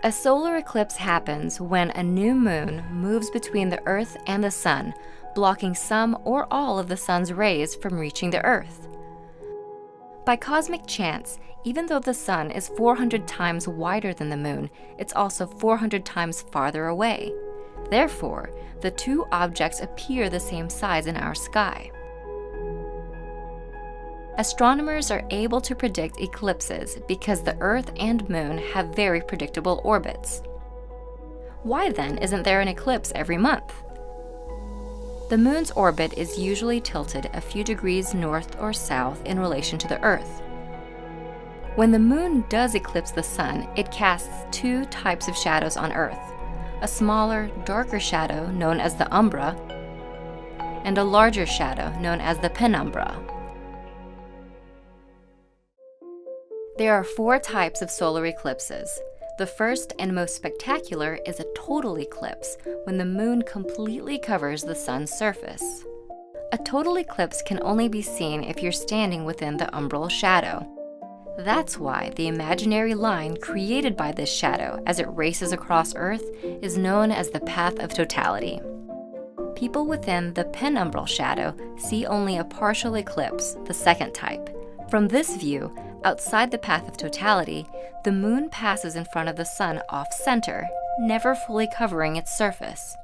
A solar eclipse happens when a new moon moves between the Earth and the Sun, blocking some or all of the Sun's rays from reaching the Earth. By cosmic chance, even though the Sun is 400 times wider than the Moon, it's also 400 times farther away. Therefore, the two objects appear the same size in our sky. Astronomers are able to predict eclipses because the Earth and Moon have very predictable orbits. Why then isn't there an eclipse every month? The Moon's orbit is usually tilted a few degrees north or south in relation to the Earth. When the Moon does eclipse the Sun, it casts two types of shadows on Earth: a smaller, darker shadow known as the umbra, and a larger shadow known as the penumbra. There are four types of solar eclipses. The first and most spectacular is a total eclipse, when the Moon completely covers the Sun's surface. A total eclipse can only be seen if you're standing within the umbral shadow. That's why the imaginary line created by this shadow as it races across Earth is known as the path of totality. People within the penumbral shadow see only a partial eclipse, the second type. From this view, outside the path of totality, the Moon passes in front of the Sun off-center, never fully covering its surface.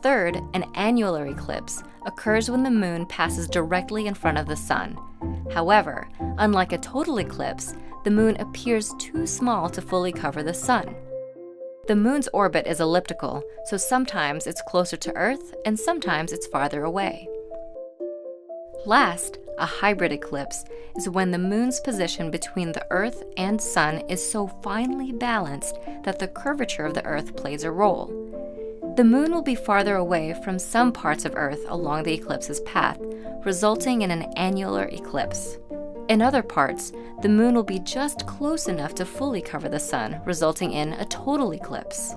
Third, an annular eclipse occurs when the Moon passes directly in front of the Sun. However, unlike a total eclipse, the Moon appears too small to fully cover the Sun. The Moon's orbit is elliptical, so sometimes it's closer to Earth and sometimes it's farther away. Last, a hybrid eclipse is when the Moon's position between the Earth and Sun is so finely balanced that the curvature of the Earth plays a role. The Moon will be farther away from some parts of Earth along the eclipse's path, resulting in an annular eclipse. In other parts, the Moon will be just close enough to fully cover the Sun, resulting in a total eclipse.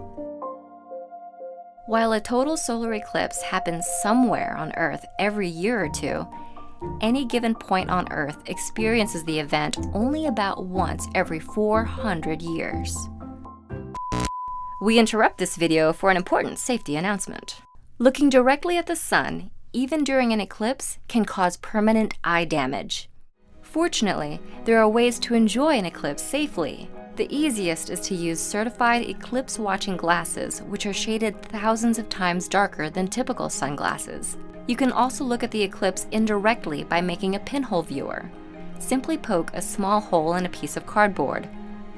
While a total solar eclipse happens somewhere on Earth every year or two, any given point on Earth experiences the event only about once every 400 years. We interrupt this video for an important safety announcement. Looking directly at the Sun, even during an eclipse, can cause permanent eye damage. Fortunately, there are ways to enjoy an eclipse safely. The easiest is to use certified eclipse-watching glasses, which are shaded thousands of times darker than typical sunglasses. You can also look at the eclipse indirectly by making a pinhole viewer. Simply poke a small hole in a piece of cardboard.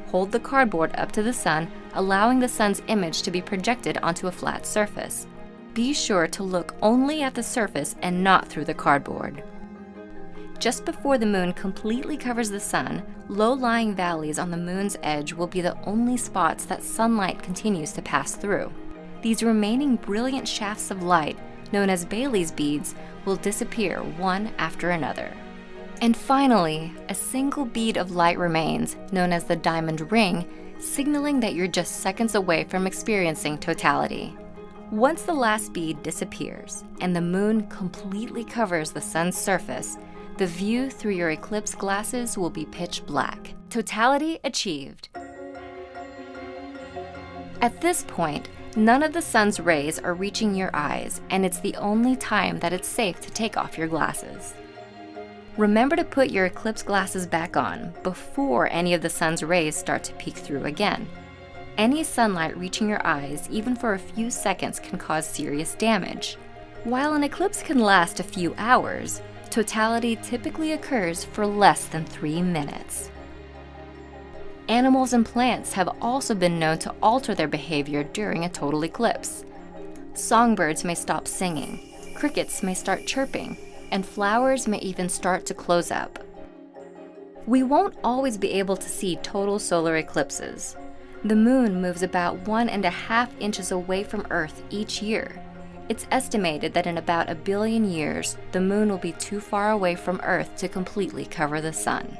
Hold the cardboard up to the Sun, allowing the Sun's image to be projected onto a flat surface. Be sure to look only at the surface and not through the cardboard. Just before the Moon completely covers the Sun, low-lying valleys on the Moon's edge will be the only spots that sunlight continues to pass through. These remaining brilliant shafts of light, known as Bailey's beads, will disappear one after another. And finally, a single bead of light remains, known as the diamond ring, signaling that you're just seconds away from experiencing totality. Once the last bead disappears and the Moon completely covers the Sun's surface, the view through your eclipse glasses will be pitch black. Totality achieved. At this point, none of the Sun's rays are reaching your eyes, and it's the only time that it's safe to take off your glasses. Remember to put your eclipse glasses back on before any of the Sun's rays start to peek through again. Any sunlight reaching your eyes, even for a few seconds, can cause serious damage. While an eclipse can last a few hours, totality typically occurs for less than 3 minutes. Animals and plants have also been known to alter their behavior during a total eclipse. Songbirds may stop singing, crickets may start chirping, and flowers may even start to close up. We won't always be able to see total solar eclipses. The Moon moves about 1.5 inches away from Earth each year. It's estimated that in about 1 billion years, the Moon will be too far away from Earth to completely cover the Sun.